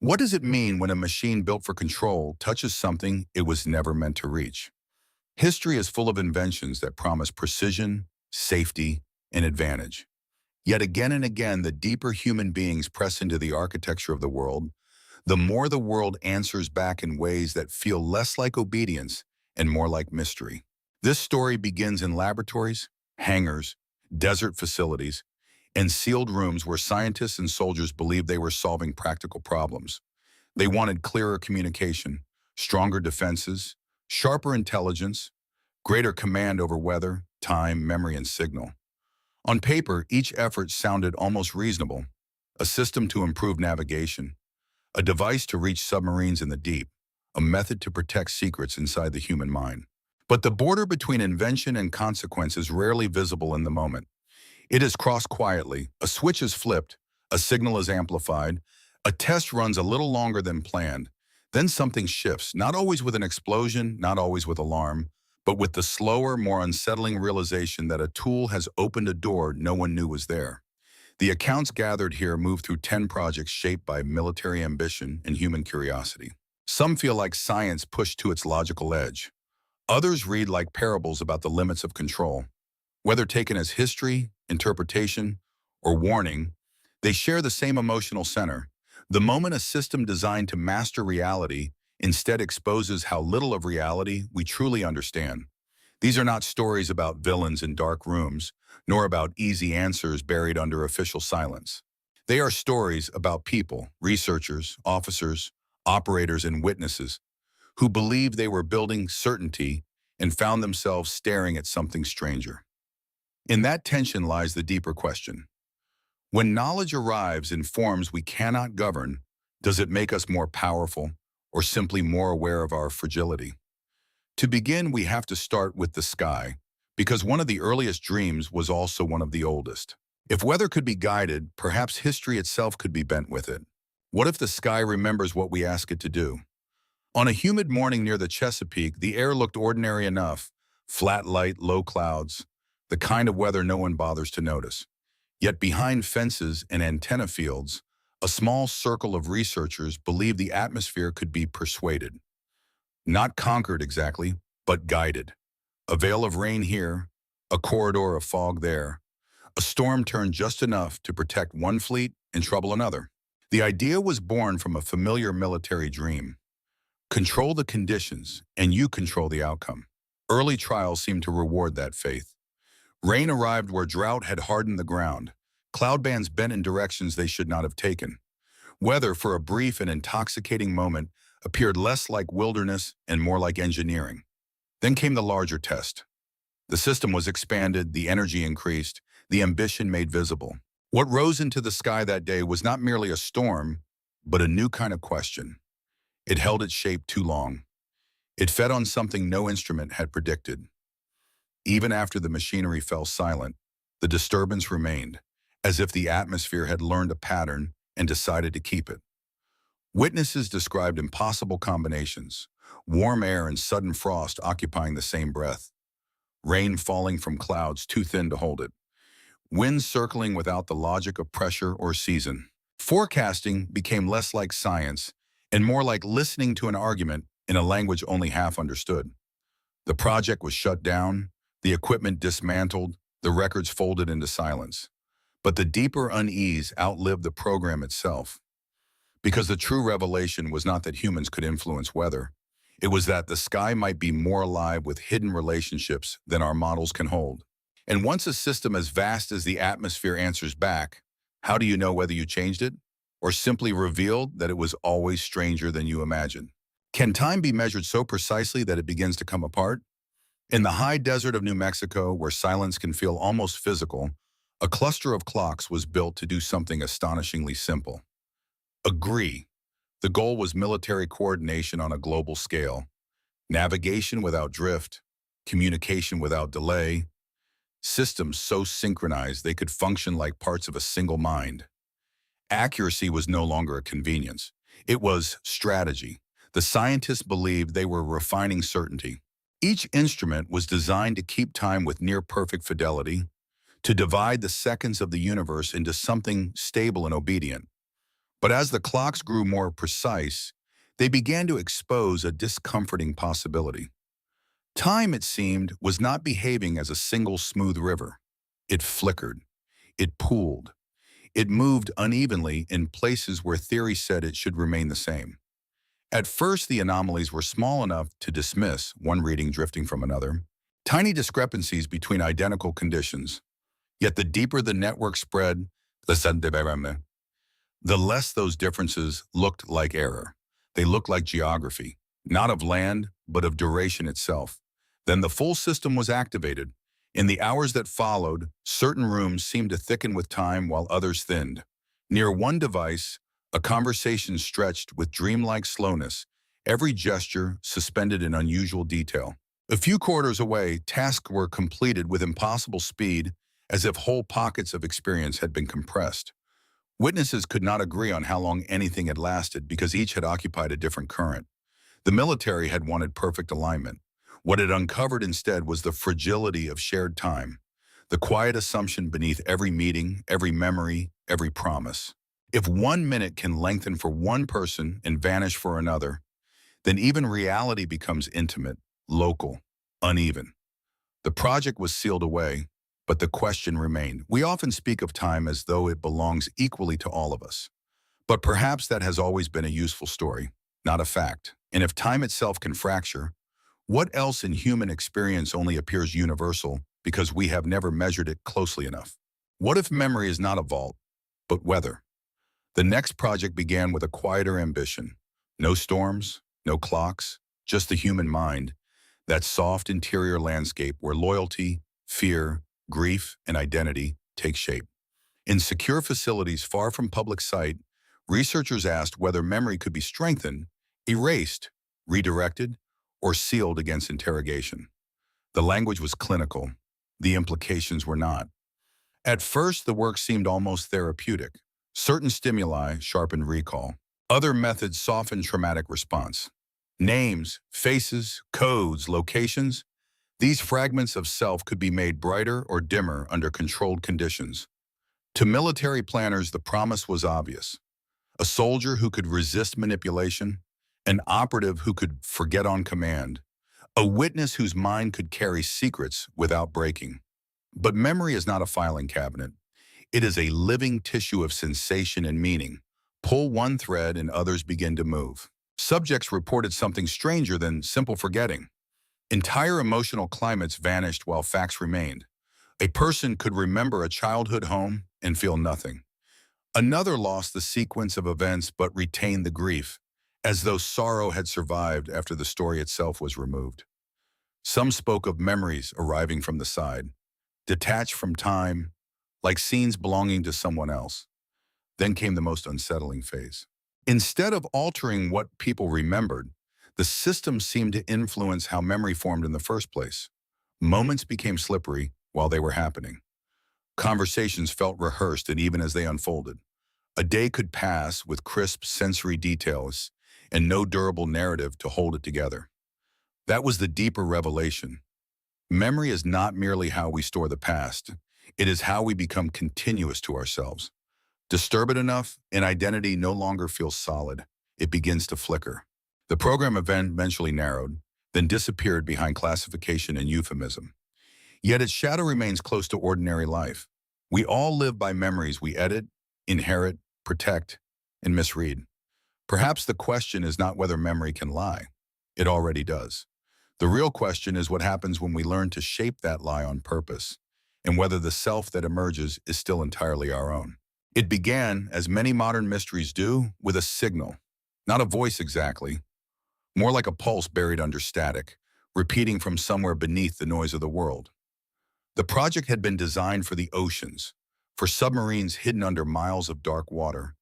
What does it mean when a machine built for control touches something it was never meant to reach? History is full of inventions that promise precision, safety, and advantage. Yet again and again, the deeper human beings press into the architecture of the world, the more the world answers back in ways that feel less like obedience and more like mystery. This story begins in laboratories, hangars, desert facilities, and sealed rooms where scientists and soldiers believed they were solving practical problems. They wanted clearer communication, stronger defenses, sharper intelligence, greater command over weather, time, memory, and signal. On paper, each effort sounded almost reasonable: a system to improve navigation, a device to reach submarines in the deep, a method to protect secrets inside the human mind. But the border between invention and consequence is rarely visible in the moment. It is crossed quietly, a switch is flipped, a signal is amplified, a test runs a little longer than planned. Then something shifts, not always with an explosion, not always with alarm, but with the slower, more unsettling realization that a tool has opened a door no one knew was there. The accounts gathered here move through 10 projects shaped by military ambition and human curiosity. Some feel like science pushed to its logical edge. Others read like parables about the limits of control. Whether taken as history, interpretation, or warning, they share the same emotional center. The moment a system designed to master reality instead exposes how little of reality we truly understand. These are not stories about villains in dark rooms, nor about easy answers buried under official silence. They are stories about people, researchers, officers, operators, and witnesses who believed they were building certainty and found themselves staring at something stranger. In that tension lies the deeper question. When knowledge arrives in forms we cannot govern, does it make us more powerful or simply more aware of our fragility? To begin, we have to start with the sky, because one of the earliest dreams was also one of the oldest. If weather could be guided, perhaps history itself could be bent with it. What if the sky remembers what we ask it to do? On a humid morning near the Chesapeake, the air looked ordinary enough: flat light, low clouds, the kind of weather no one bothers to notice. Yet behind fences and antenna fields, a small circle of researchers believed the atmosphere could be persuaded. Not conquered exactly, but guided. A veil of rain here, a corridor of fog there, a storm turned just enough to protect one fleet and trouble another. The idea was born from a familiar military dream. Control the conditions, and you control the outcome. Early trials seemed to reward that faith. Rain arrived where drought had hardened the ground. Cloud bands bent in directions they should not have taken. Weather, for a brief and intoxicating moment, appeared less like wilderness and more like engineering. Then came the larger test. The system was expanded, the energy increased, the ambition made visible. What rose into the sky that day was not merely a storm, but a new kind of question. It held its shape too long. It fed on something no instrument had predicted. Even after the machinery fell silent, the disturbance remained, as if the atmosphere had learned a pattern and decided to keep it. Witnesses described impossible combinations: warm air and sudden frost occupying the same breath, rain falling from clouds too thin to hold it, winds circling without the logic of pressure or season. Forecasting became less like science and more like listening to an argument in a language only half understood. The project was shut down, the equipment dismantled, the records folded into silence. But the deeper unease outlived the program itself. Because the true revelation was not that humans could influence weather. It was that the sky might be more alive with hidden relationships than our models can hold. And once a system as vast as the atmosphere answers back, how do you know whether you changed it or simply revealed that it was always stranger than you imagined? Can time be measured so precisely that it begins to come apart? In the high desert of New Mexico, where silence can feel almost physical, a cluster of clocks was built to do something astonishingly simple: agree. The goal was military coordination on a global scale, navigation without drift, communication without delay, systems so synchronized they could function like parts of a single mind. Accuracy was no longer a convenience. It was strategy. The scientists believed they were refining certainty. Each instrument was designed to keep time with near-perfect fidelity, to divide the seconds of the universe into something stable and obedient. But as the clocks grew more precise, they began to expose a discomforting possibility. Time, it seemed, was not behaving as a single smooth river. It flickered, it pooled, it moved unevenly in places where theory said it should remain the same. At first, the anomalies were small enough to dismiss, one reading drifting from another, tiny discrepancies between identical conditions. Yet the deeper the network spread, the less those differences looked like error. They looked like geography, not of land, but of duration itself. Then the full system was activated. In the hours that followed, certain rooms seemed to thicken with time while others thinned. Near one device, a conversation stretched with dreamlike slowness, every gesture suspended in unusual detail. A few corridors away, tasks were completed with impossible speed, as if whole pockets of experience had been compressed. Witnesses could not agree on how long anything had lasted because each had occupied a different current. The military had wanted perfect alignment. What it uncovered instead was the fragility of shared time, the quiet assumption beneath every meeting, every memory, every promise. If 1 minute can lengthen for one person and vanish for another, then even reality becomes intimate, local, uneven. The project was sealed away, but the question remained. We often speak of time as though it belongs equally to all of us. But perhaps that has always been a useful story, not a fact. And if time itself can fracture, what else in human experience only appears universal because we have never measured it closely enough? What if memory is not a vault, but weather? The next project began with a quieter ambition. No storms, no clocks, just the human mind, that soft interior landscape where loyalty, fear, grief, and identity take shape. In secure facilities far from public sight, researchers asked whether memory could be strengthened, erased, redirected, or sealed against interrogation. The language was clinical. The implications were not. At first, the work seemed almost therapeutic. Certain stimuli sharpened recall. Other methods softened traumatic response. Names, faces, codes, locations, these fragments of self could be made brighter or dimmer under controlled conditions. To military planners, the promise was obvious. A soldier who could resist manipulation, an operative who could forget on command, a witness whose mind could carry secrets without breaking. But memory is not a filing cabinet. It is a living tissue of sensation and meaning. Pull one thread and others begin to move. Subjects reported something stranger than simple forgetting. Entire emotional climates vanished while facts remained. A person could remember a childhood home and feel nothing. Another lost the sequence of events but retained the grief, as though sorrow had survived after the story itself was removed. Some spoke of memories arriving from the side, detached from time, like scenes belonging to someone else. Then came the most unsettling phase. Instead of altering what people remembered, the system seemed to influence how memory formed in the first place. Moments became slippery while they were happening. Conversations felt rehearsed and even as they unfolded. A day could pass with crisp sensory details and no durable narrative to hold it together. That was the deeper revelation. Memory is not merely how we store the past. It is how we become continuous to ourselves. Disturb it enough, and identity no longer feels solid. It begins to flicker. The program event eventually narrowed, then disappeared behind classification and euphemism. Yet its shadow remains close to ordinary life. We all live by memories we edit, inherit, protect, and misread. Perhaps the question is not whether memory can lie. It already does. The real question is what happens when we learn to shape that lie on purpose, and whether the self that emerges is still entirely our own. It began, as many modern mysteries do, with a signal. Not a voice exactly, more like a pulse buried under static, repeating from somewhere beneath the noise of the world. The project had been designed for the oceans, for submarines hidden under miles of dark water,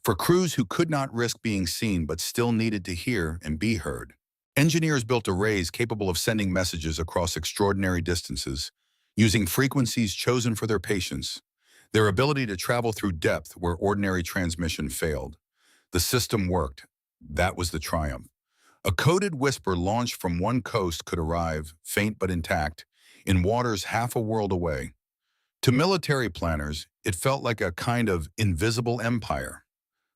for crews who could not risk being seen but still needed to hear and be heard. Engineers built arrays capable of sending messages across extraordinary distances, using frequencies chosen for their patience, their ability to travel through depth where ordinary transmission failed. The system worked. That was the triumph. A coded whisper launched from one coast could arrive, faint but intact, in waters half a world away. To military planners, it felt like a kind of invisible empire.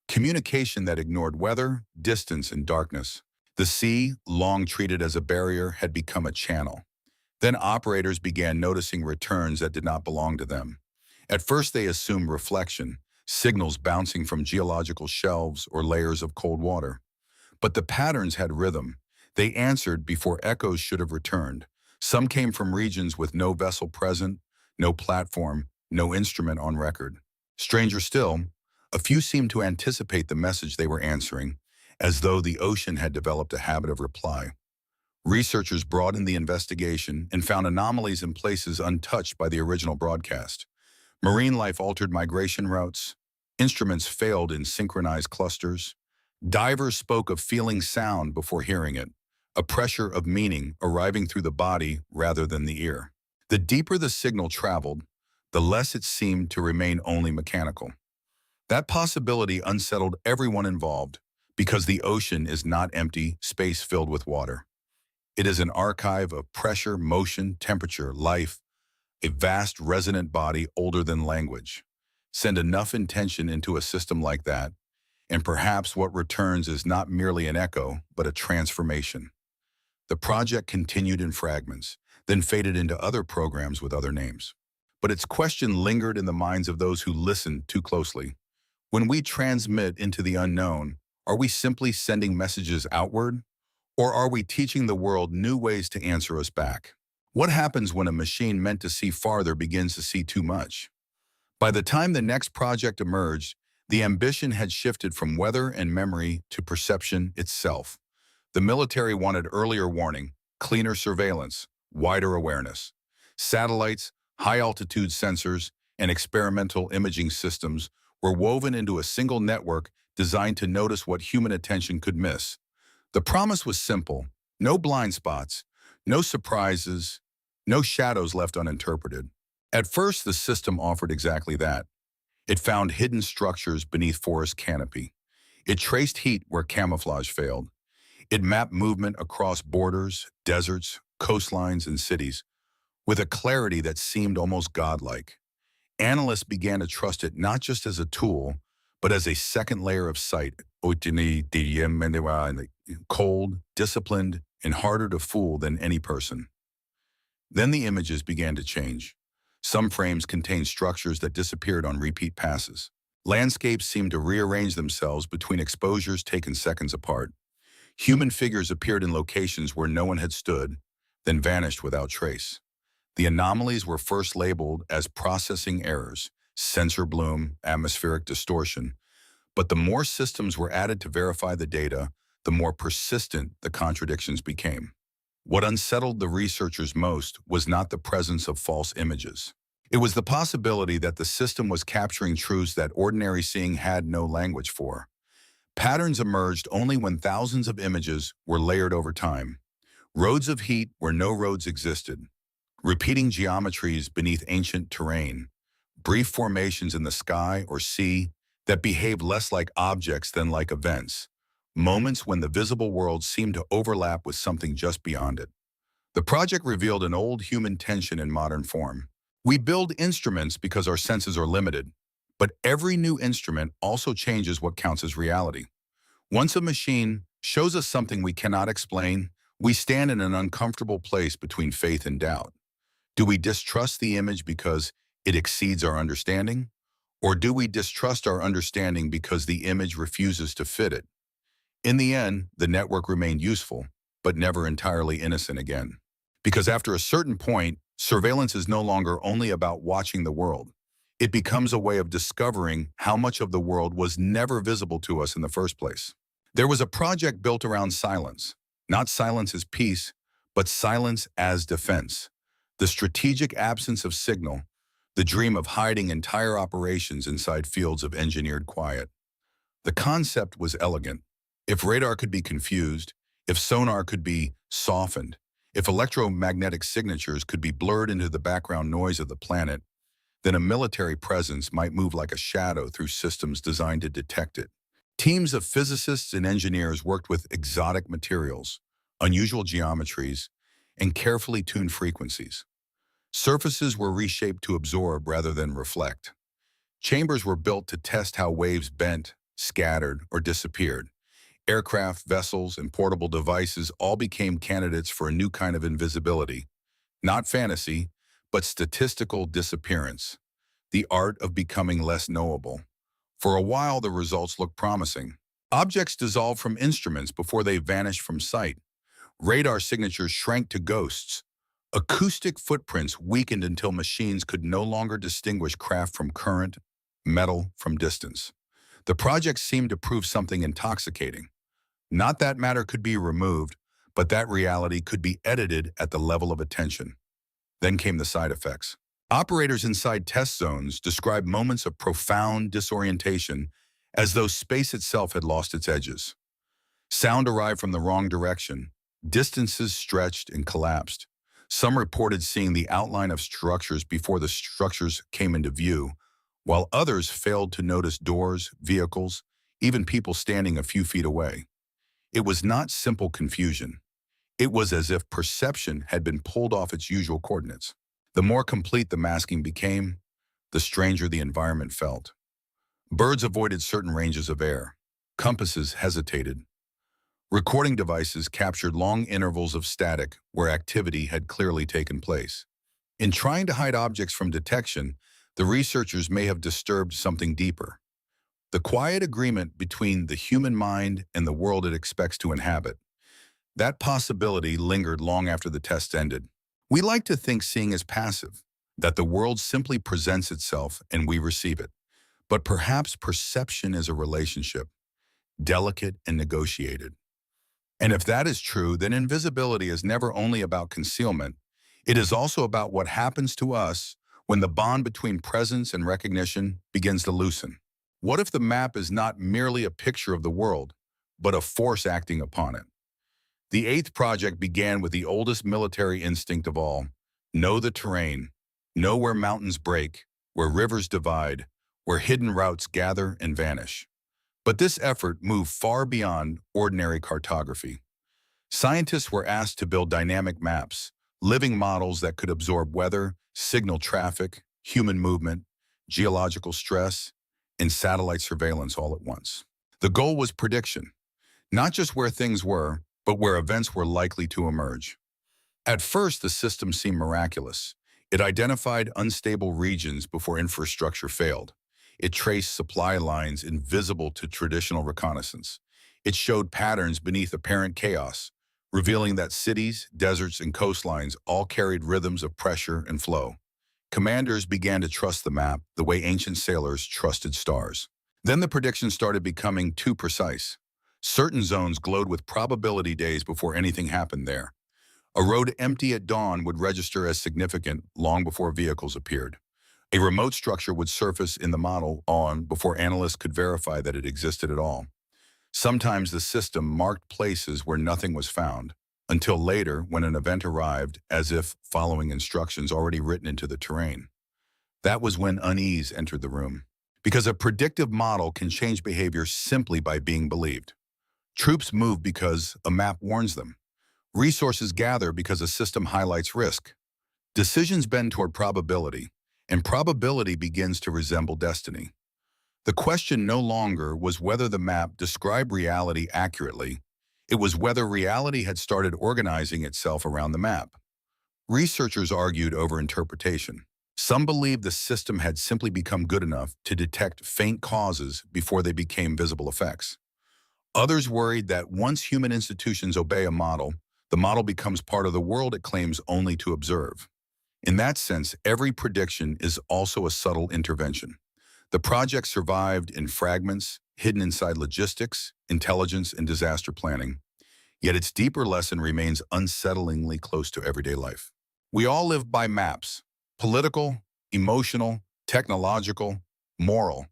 Communication that ignored weather, distance, and darkness. The sea, long treated as a barrier, had become a channel. Then operators began noticing returns that did not belong to them. At first they assumed reflection, signals bouncing from geological shelves or layers of cold water. But the patterns had rhythm. They answered before echoes should have returned. Some came from regions with no vessel present, no platform, no instrument on record. Stranger still, a few seemed to anticipate the message they were answering, as though the ocean had developed a habit of reply. Researchers broadened the investigation and found anomalies in places untouched by the original broadcast. Marine life altered migration routes. Instruments failed in synchronized clusters. Divers spoke of feeling sound before hearing it, a pressure of meaning arriving through the body rather than the ear. The deeper the signal traveled, the less it seemed to remain only mechanical. That possibility unsettled everyone involved because the ocean is not empty space filled with water. It is an archive of pressure, motion, temperature, life, a vast resonant body older than language. Send enough intention into a system like that, and perhaps what returns is not merely an echo, but a transformation. The project continued in fragments, then faded into other programs with other names. But its question lingered in the minds of those who listened too closely. When we transmit into the unknown, are we simply sending messages outward? Or are we teaching the world new ways to answer us back? What happens when a machine meant to see farther begins to see too much? By the time the next project emerged, the ambition had shifted from weather and memory to perception itself. The military wanted earlier warning, cleaner surveillance, wider awareness. Satellites, high-altitude sensors, and experimental imaging systems were woven into a single network designed to notice what human attention could miss. The promise was simple: no blind spots, no surprises, no shadows left uninterpreted. At first, the system offered exactly that. It found hidden structures beneath forest canopy. It traced heat where camouflage failed. It mapped movement across borders, deserts, coastlines, and cities with a clarity that seemed almost godlike. Analysts began to trust it not just as a tool, but as a second layer of sight, cold, disciplined, and harder to fool than any person. Then the images began to change. Some frames contained structures that disappeared on repeat passes. Landscapes seemed to rearrange themselves between exposures taken seconds apart. Human figures appeared in locations where no one had stood, then vanished without trace. The anomalies were first labeled as processing errors, sensor bloom, atmospheric distortion, but the more systems were added to verify the data, the more persistent the contradictions became. What unsettled the researchers most was not the presence of false images. It was the possibility that the system was capturing truths that ordinary seeing had no language for. Patterns emerged only when thousands of images were layered over time. Roads of heat where no roads existed. Repeating geometries beneath ancient terrain. Brief formations in the sky or sea that behaved less like objects than like events. Moments when the visible world seemed to overlap with something just beyond it. The project revealed an old human tension in modern form. We build instruments because our senses are limited, but every new instrument also changes what counts as reality. Once a machine shows us something we cannot explain, we stand in an uncomfortable place between faith and doubt. Do we distrust the image because it exceeds our understanding? Or do we distrust our understanding because the image refuses to fit it? In the end, the network remained useful, but never entirely innocent again. Because after a certain point, surveillance is no longer only about watching the world. It becomes a way of discovering how much of the world was never visible to us in the first place. There was a project built around silence. Not silence as peace, but silence as defense. The strategic absence of signal, the dream of hiding entire operations inside fields of engineered quiet. The concept was elegant. If radar could be confused, if sonar could be softened, if electromagnetic signatures could be blurred into the background noise of the planet, then a military presence might move like a shadow through systems designed to detect it. Teams of physicists and engineers worked with exotic materials, unusual geometries, and carefully tuned frequencies. Surfaces were reshaped to absorb rather than reflect. Chambers were built to test how waves bent, scattered, or disappeared. Aircraft, vessels, and portable devices all became candidates for a new kind of invisibility. Not fantasy, but statistical disappearance. The art of becoming less knowable. For a while, the results looked promising. Objects dissolved from instruments before they vanished from sight. Radar signatures shrank to ghosts. Acoustic footprints weakened until machines could no longer distinguish craft from current, metal from distance. The project seemed to prove something intoxicating. Not that matter could be removed, but that reality could be edited at the level of attention. Then came the side effects. Operators inside test zones described moments of profound disorientation as though space itself had lost its edges. Sound arrived from the wrong direction. Distances stretched and collapsed. Some reported seeing the outline of structures before the structures came into view, while others failed to notice doors, vehicles, even people standing a few feet away. It was not simple confusion. It was as if perception had been pulled off its usual coordinates. The more complete the masking became, the stranger the environment felt. Birds avoided certain ranges of air. Compasses hesitated. Recording devices captured long intervals of static where activity had clearly taken place. In trying to hide objects from detection, the researchers may have disturbed something deeper. The quiet agreement between the human mind and the world it expects to inhabit. That possibility lingered long after the test ended. We like to think seeing is passive, that the world simply presents itself and we receive it. But perhaps perception is a relationship, delicate and negotiated. And if that is true, then invisibility is never only about concealment. It is also about what happens to us when the bond between presence and recognition begins to loosen. What if the map is not merely a picture of the world, but a force acting upon it? The eighth project began with the oldest military instinct of all: know the terrain, know where mountains break, where rivers divide, where hidden routes gather and vanish. But this effort moved far beyond ordinary cartography. Scientists were asked to build dynamic maps, living models that could absorb weather, signal traffic, human movement, geological stress, and satellite surveillance all at once. The goal was prediction, not just where things were, but where events were likely to emerge. At first, the system seemed miraculous. It identified unstable regions before infrastructure failed. It traced supply lines invisible to traditional reconnaissance. It showed patterns beneath apparent chaos, revealing that cities, deserts, and coastlines all carried rhythms of pressure and flow. Commanders began to trust the map the way ancient sailors trusted stars. Then the predictions started becoming too precise. Certain zones glowed with probability days before anything happened there. A road empty at dawn would register as significant long before vehicles appeared. A remote structure would surface in the model before analysts could verify that it existed at all. Sometimes the system marked places where nothing was found, until later when an event arrived as if following instructions already written into the terrain. That was when unease entered the room. Because a predictive model can change behavior simply by being believed. Troops move because a map warns them. Resources gather because a system highlights risk. Decisions bend toward probability, and probability begins to resemble destiny. The question no longer was whether the map described reality accurately. It was whether reality had started organizing itself around the map. Researchers argued over interpretation. Some believed the system had simply become good enough to detect faint causes before they became visible effects. Others worried that once human institutions obey a model, the model becomes part of the world it claims only to observe. In that sense, every prediction is also a subtle intervention. The project survived in fragments, hidden inside logistics, intelligence, and disaster planning. Yet its deeper lesson remains unsettlingly close to everyday life. We all live by maps: political, emotional, technological, moral.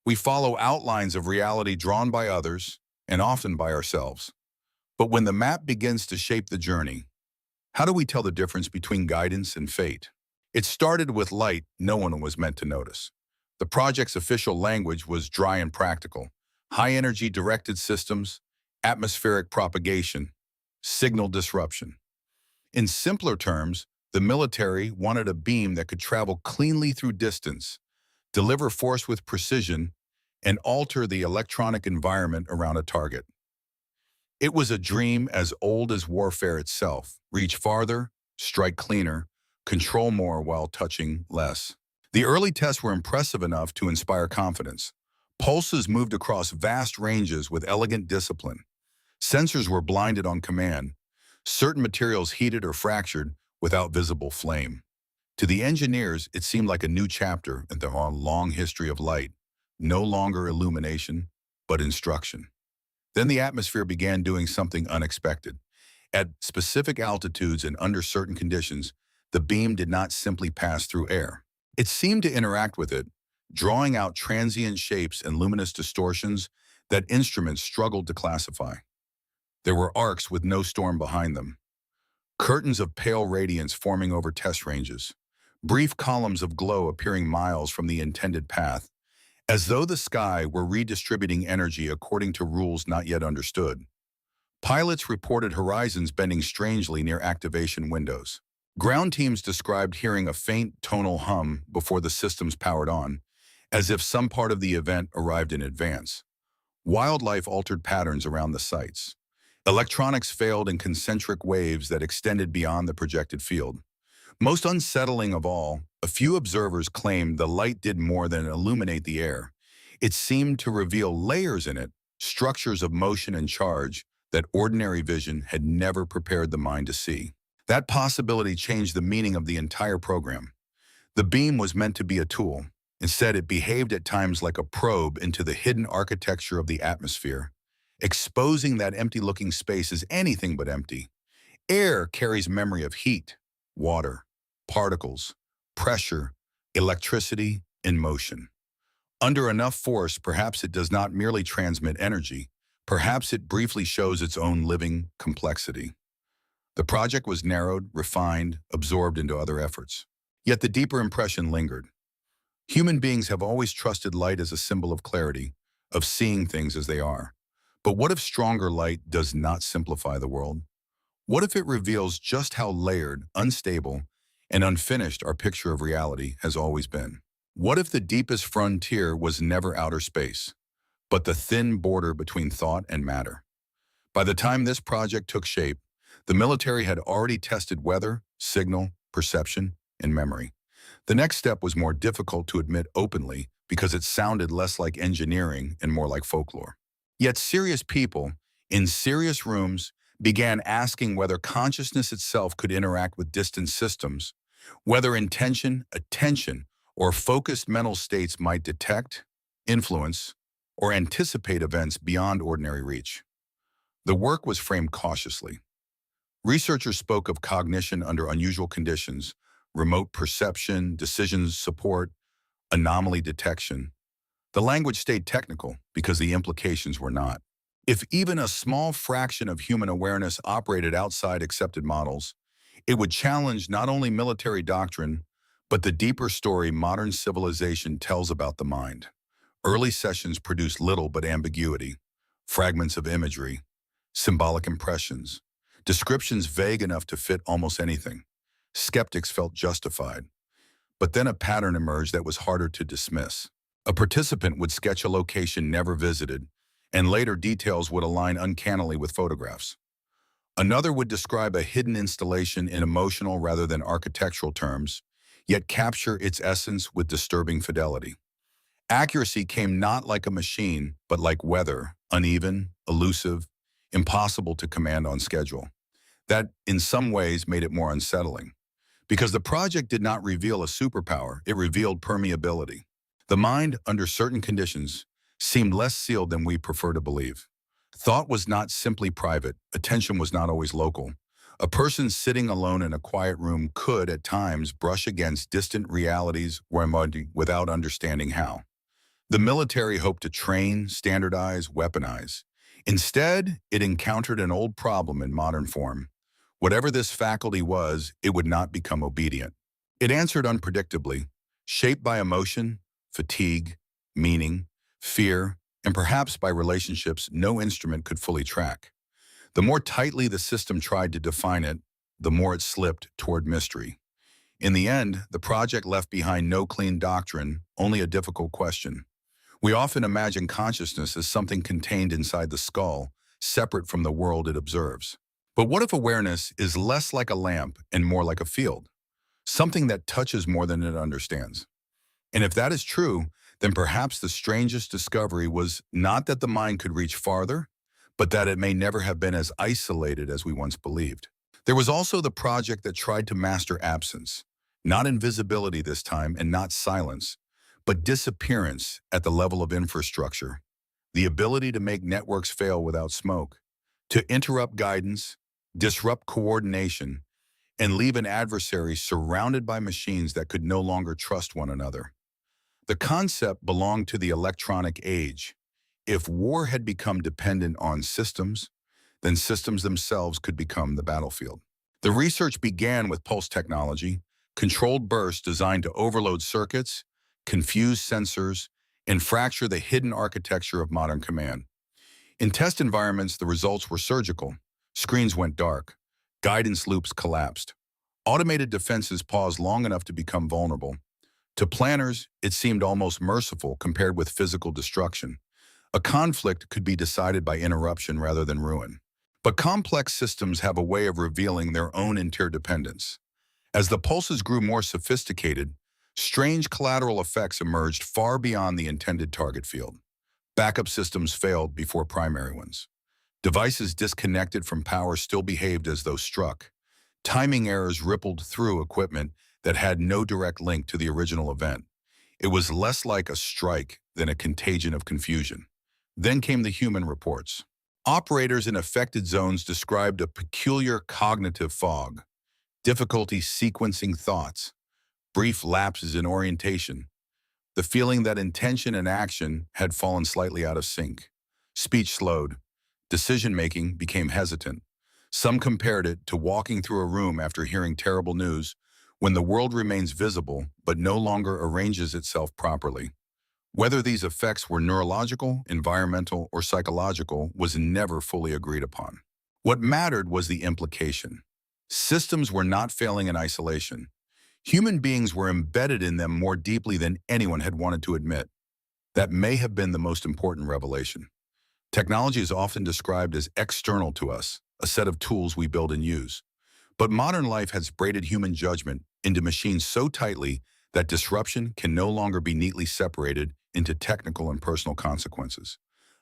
We follow outlines of reality drawn by others, and often by ourselves. But when the map begins to shape the journey, how do we tell the difference between guidance and fate? It started with light no one was meant to notice. The project's official language was dry and practical: high-energy directed systems, atmospheric propagation, signal disruption. In simpler terms, the military wanted a beam that could travel cleanly through distance, deliver force with precision, and alter the electronic environment around a target. It was a dream as old as warfare itself. Reach farther, strike cleaner, control more while touching less. The early tests were impressive enough to inspire confidence. Pulses moved across vast ranges with elegant discipline. Sensors were blinded on command. Certain materials heated or fractured without visible flame. To the engineers, it seemed like a new chapter in their long history of light. No longer illumination, but instruction. Then the atmosphere began doing something unexpected. At specific altitudes and under certain conditions, the beam did not simply pass through air. It seemed to interact with it, drawing out transient shapes and luminous distortions that instruments struggled to classify. There were arcs with no storm behind them, curtains of pale radiance forming over test ranges, brief columns of glow appearing miles from the intended path, as though the sky were redistributing energy according to rules not yet understood. Pilots reported horizons bending strangely near activation windows. Ground teams described hearing a faint tonal hum before the systems powered on, as if some part of the event arrived in advance. Wildlife altered patterns around the sites. Electronics failed in concentric waves that extended beyond the projected field. Most unsettling of all, a few observers claimed the light did more than illuminate the air. It seemed to reveal layers in it, structures of motion and charge that ordinary vision had never prepared the mind to see. That possibility changed the meaning of the entire program. The beam was meant to be a tool. Instead, it behaved at times like a probe into the hidden architecture of the atmosphere, exposing that empty-looking space as anything but empty. Air carries memory of heat, water, particles, pressure, electricity, and motion. Under enough force, perhaps it does not merely transmit energy, perhaps it briefly shows its own living complexity. The project was narrowed, refined, absorbed into other efforts. Yet the deeper impression lingered. Human beings have always trusted light as a symbol of clarity, of seeing things as they are. But what if stronger light does not simplify the world? What if it reveals just how layered, unstable, and unfinished our picture of reality has always been? What if the deepest frontier was never outer space, but the thin border between thought and matter? By the time this project took shape, the military had already tested weather, signal, perception, and memory. The next step was more difficult to admit openly because it sounded less like engineering and more like folklore. Yet serious people, in serious rooms, began asking whether consciousness itself could interact with distant systems, whether intention, attention, or focused mental states might detect, influence, or anticipate events beyond ordinary reach. The work was framed cautiously. Researchers spoke of cognition under unusual conditions, remote perception, decision support, anomaly detection. The language stayed technical because the implications were not. If even a small fraction of human awareness operated outside accepted models, it would challenge not only military doctrine, but the deeper story modern civilization tells about the mind. Early sessions produced little but ambiguity, fragments of imagery, symbolic impressions, descriptions vague enough to fit almost anything. Skeptics felt justified. But then a pattern emerged that was harder to dismiss. A participant would sketch a location never visited, and later details would align uncannily with photographs. Another would describe a hidden installation in emotional rather than architectural terms, yet capture its essence with disturbing fidelity. Accuracy came not like a machine, but like weather, uneven, elusive, impossible to command on schedule. That, in some ways, made it more unsettling. Because the project did not reveal a superpower, it revealed permeability. The mind, under certain conditions, seemed less sealed than we prefer to believe. Thought was not simply private, attention was not always local. A person sitting alone in a quiet room could, at times, brush against distant realities without understanding how. The military hoped to train, standardize, weaponize. Instead, it encountered an old problem in modern form. Whatever this faculty was, it would not become obedient. It answered unpredictably, shaped by emotion, fatigue, meaning, fear, and perhaps by relationships no instrument could fully track. The more tightly the system tried to define it, the more it slipped toward mystery. In the end, the project left behind no clean doctrine, only a difficult question. We often imagine consciousness as something contained inside the skull, separate from the world it observes. But what if awareness is less like a lamp and more like a field, something that touches more than it understands? And if that is true, then perhaps the strangest discovery was not that the mind could reach farther, but that it may never have been as isolated as we once believed. There was also the project that tried to master absence, not invisibility this time and not silence, but disappearance at the level of infrastructure, the ability to make networks fail without smoke, to interrupt guidance, disrupt coordination, and leave an adversary surrounded by machines that could no longer trust one another. The concept belonged to the electronic age. If war had become dependent on systems, then systems themselves could become the battlefield. The research began with pulse technology, controlled bursts designed to overload circuits, confuse sensors, and fracture the hidden architecture of modern command. In test environments, the results were surgical. Screens went dark. Guidance loops collapsed. Automated defenses paused long enough to become vulnerable. To planners, it seemed almost merciful compared with physical destruction. A conflict could be decided by interruption rather than ruin. But complex systems have a way of revealing their own interdependence. As the pulses grew more sophisticated, strange collateral effects emerged far beyond the intended target field. Backup systems failed before primary ones. Devices disconnected from power still behaved as though struck. Timing errors rippled through equipment that had no direct link to the original event. It was less like a strike than a contagion of confusion. Then came the human reports. Operators in affected zones described a peculiar cognitive fog, difficulty sequencing thoughts, brief lapses in orientation, the feeling that intention and action had fallen slightly out of sync. Speech slowed. Decision-making became hesitant. Some compared it to walking through a room after hearing terrible news, when the world remains visible but no longer arranges itself properly. Whether these effects were neurological, environmental, or psychological was never fully agreed upon. What mattered was the implication. Systems were not failing in isolation. Human beings were embedded in them more deeply than anyone had wanted to admit. That may have been the most important revelation. Technology is often described as external to us, a set of tools we build and use. But modern life has braided human judgment into machines so tightly that disruption can no longer be neatly separated into technical and personal consequences.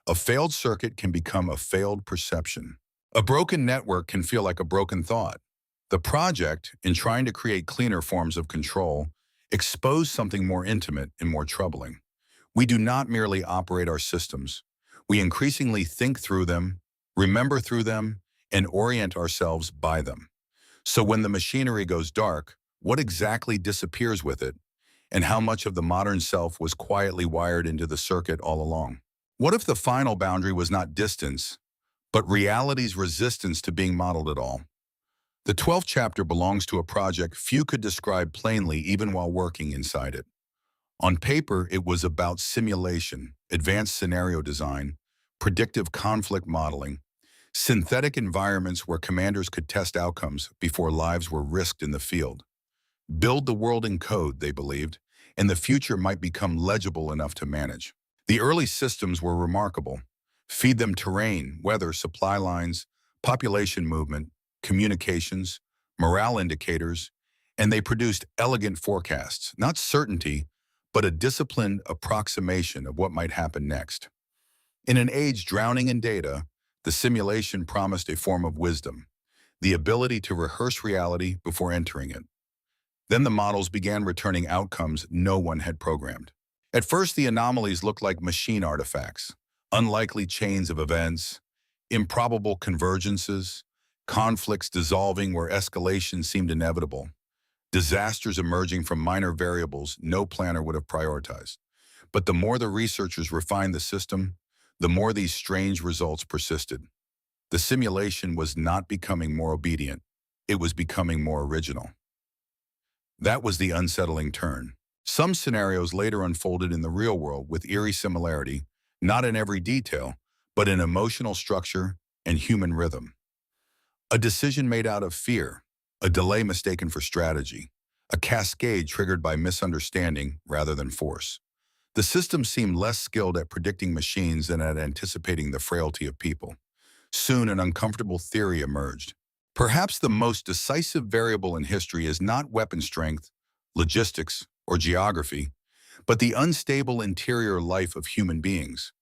A failed circuit can become a failed perception. A broken network can feel like a broken thought. The project, in trying to create cleaner forms of control, exposed something more intimate and more troubling. We do not merely operate our systems. We increasingly think through them, remember through them, and orient ourselves by them. So when the machinery goes dark, what exactly disappears with it, and how much of the modern self was quietly wired into the circuit all along? What if the final boundary was not distance, but reality's resistance to being modeled at all? The 12th chapter belongs to a project few could describe plainly even while working inside it. On paper, it was about simulation, advanced scenario design, predictive conflict modeling, synthetic environments where commanders could test outcomes before lives were risked in the field. Build the world in code, they believed, and the future might become legible enough to manage. The early systems were remarkable. Feed them terrain, weather, supply lines, population movement, communications, morale indicators, and they produced elegant forecasts, not certainty, but a disciplined approximation of what might happen next. In an age drowning in data, the simulation promised a form of wisdom, the ability to rehearse reality before entering it. Then the models began returning outcomes no one had programmed. At first, the anomalies looked like machine artifacts, unlikely chains of events, improbable convergences, conflicts dissolving where escalation seemed inevitable, disasters emerging from minor variables no planner would have prioritized. But the more the researchers refined the system, the more these strange results persisted. The simulation was not becoming more obedient, it was becoming more original. That was the unsettling turn. Some scenarios later unfolded in the real world with eerie similarity, not in every detail, but in emotional structure and human rhythm. A decision made out of fear, a delay mistaken for strategy, a cascade triggered by misunderstanding rather than force. The system seemed less skilled at predicting machines than at anticipating the frailty of people. Soon, an uncomfortable theory emerged. Perhaps the most decisive variable in history is not weapon strength, logistics, or geography, but the unstable interior life of human beings.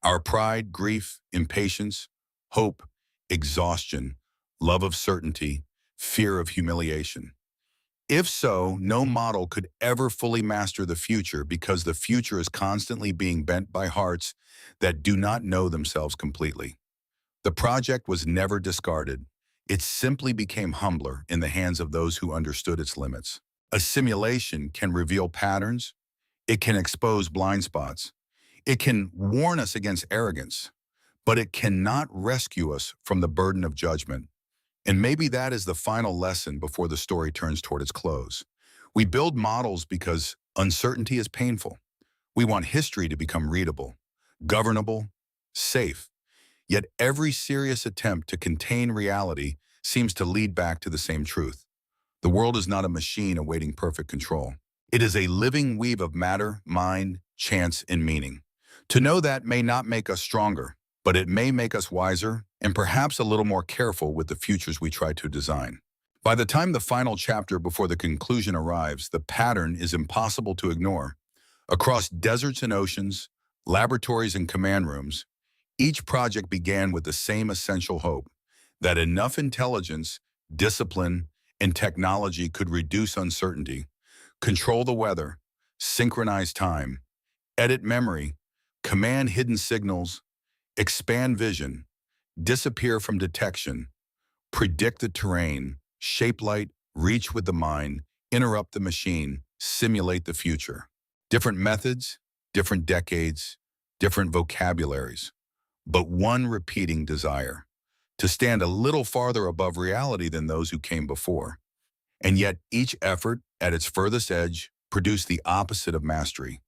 Our pride, grief, impatience, hope, exhaustion, love of certainty, fear of humiliation. If so, no model could ever fully master the future because the future is constantly being bent by hearts that do not know themselves completely. The project was never discarded. It simply became humbler in the hands of those who understood its limits. A simulation can reveal patterns. It can expose blind spots. It can warn us against arrogance, but it cannot rescue us from the burden of judgment. And maybe that is the final lesson before the story turns toward its close. We build models because uncertainty is painful. We want history to become readable, governable, safe. Yet every serious attempt to contain reality seems to lead back to the same truth. The world is not a machine awaiting perfect control. It is a living weave of matter, mind, chance, and meaning. To know that may not make us stronger, but it may make us wiser and perhaps a little more careful with the futures we try to design. By the time the final chapter before the conclusion arrives, the pattern is impossible to ignore. Across deserts and oceans, laboratories and command rooms, each project began with the same essential hope, that enough intelligence, discipline, and technology could reduce uncertainty, control the weather, synchronize time, edit memory, command hidden signals, expand vision, disappear from detection, predict the terrain, shape light, reach with the mind, interrupt the machine, simulate the future. Different methods, different decades, different vocabularies, but one repeating desire, to stand a little farther above reality than those who came before. And yet each effort, at its furthest edge, produced the opposite of mastery.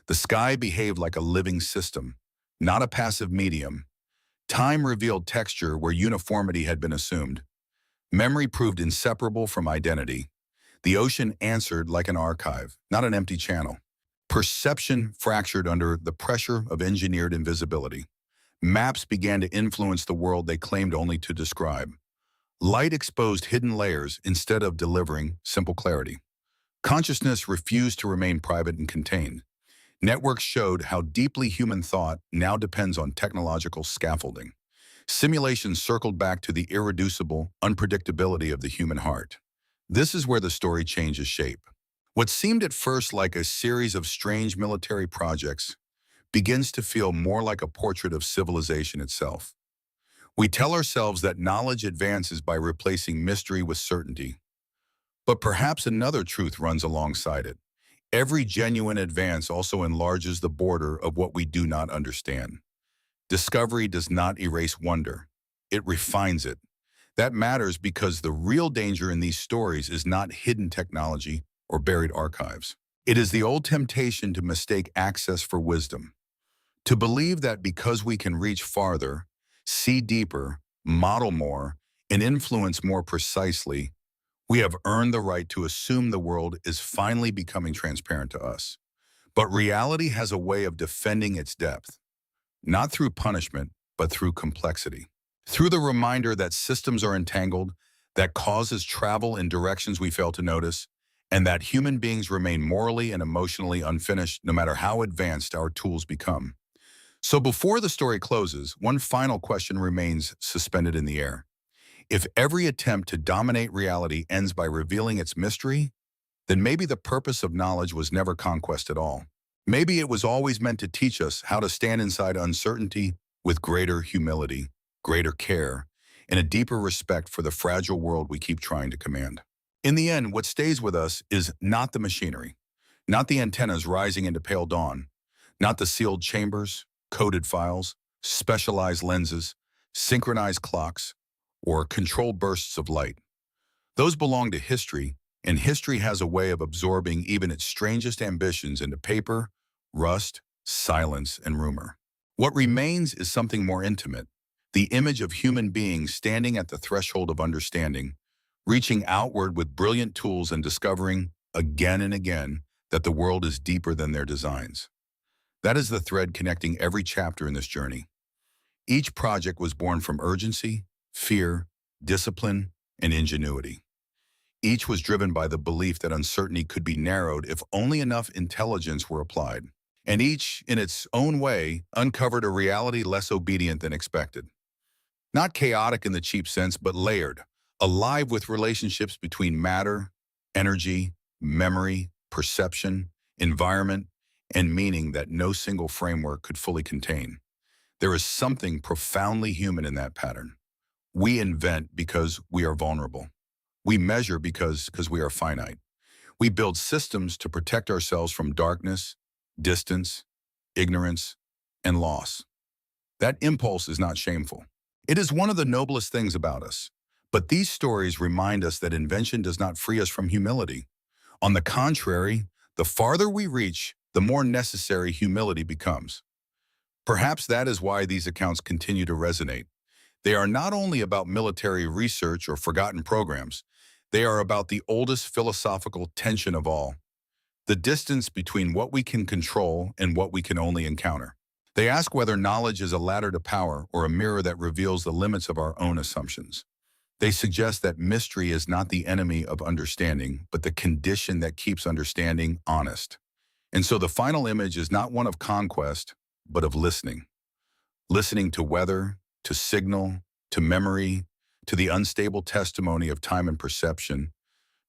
The sky behaved like a living system, not a passive medium. Time revealed texture where uniformity had been assumed. Memory proved inseparable from identity. The ocean answered like an archive, not an empty channel. Perception fractured under the pressure of engineered invisibility. Maps began to influence the world they claimed only to describe. Light exposed hidden layers instead of delivering simple clarity. Consciousness refused to remain private and contained. Networks showed how deeply human thought now depends on technological scaffolding. Simulations circled back to the irreducible unpredictability of the human heart. This is where the story changes shape. What seemed at first like a series of strange military projects begins to feel more like a portrait of civilization itself. We tell ourselves that knowledge advances by replacing mystery with certainty. But perhaps another truth runs alongside it. Every genuine advance also enlarges the border of what we do not understand. Discovery does not erase wonder. It refines it. That matters because the real danger in these stories is not hidden technology or buried archives. It is the old temptation to mistake access for wisdom. To believe that because we can reach farther, see deeper, model more, and influence more precisely, we have earned the right to assume the world is finally becoming transparent to us. But reality has a way of defending its depth, not through punishment, but through complexity. Through the reminder that systems are entangled, that causes travel in directions we fail to notice, and that human beings remain morally and emotionally unfinished no matter how advanced our tools become. So before the story closes, one final question remains suspended in the air. If every attempt to dominate reality ends by revealing its mystery, then maybe the purpose of knowledge was never conquest at all. Maybe it was always meant to teach us how to stand inside uncertainty with greater humility, greater care, and a deeper respect for the fragile world we keep trying to command. In the end, what stays with us is not the machinery, not the antennas rising into pale dawn, not the sealed chambers, coded files, specialized lenses, synchronized clocks, or controlled bursts of light. Those belong to history, and history has a way of absorbing even its strangest ambitions into paper, rust, silence, and rumor. What remains is something more intimate, the image of human beings standing at the threshold of understanding, reaching outward with brilliant tools and discovering, again and again, that the world is deeper than their designs. That is the thread connecting every chapter in this journey. Each project was born from urgency, fear, discipline, and ingenuity. Each was driven by the belief that uncertainty could be narrowed if only enough intelligence were applied. And each, in its own way, uncovered a reality less obedient than expected. Not chaotic in the cheap sense, but layered, alive with relationships between matter, energy, memory, perception, environment, and meaning that no single framework could fully contain. There is something profoundly human in that pattern. We invent because we are vulnerable. We measure because we are finite. We build systems to protect ourselves from darkness, distance, ignorance, and loss. That impulse is not shameful. It is one of the noblest things about us. But these stories remind us that invention does not free us from humility. On the contrary, the farther we reach, the more necessary humility becomes. Perhaps that is why these accounts continue to resonate. They are not only about military research or forgotten programs, they are about the oldest philosophical tension of all, the distance between what we can control and what we can only encounter. They ask whether knowledge is a ladder to power or a mirror that reveals the limits of our own assumptions. They suggest that mystery is not the enemy of understanding, but the condition that keeps understanding honest. And so the final image is not one of conquest, but of listening. Listening to weather, to signal, to memory, to the unstable testimony of time and perception,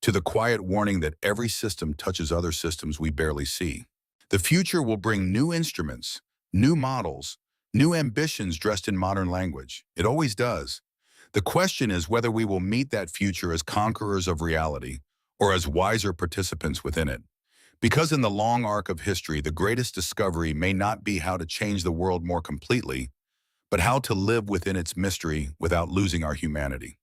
to the quiet warning that every system touches other systems we barely see. The future will bring new instruments, new models, new ambitions dressed in modern language. It always does. The question is whether we will meet that future as conquerors of reality or as wiser participants within it. Because in the long arc of history, the greatest discovery may not be how to change the world more completely, but how to live within its mystery without losing our humanity.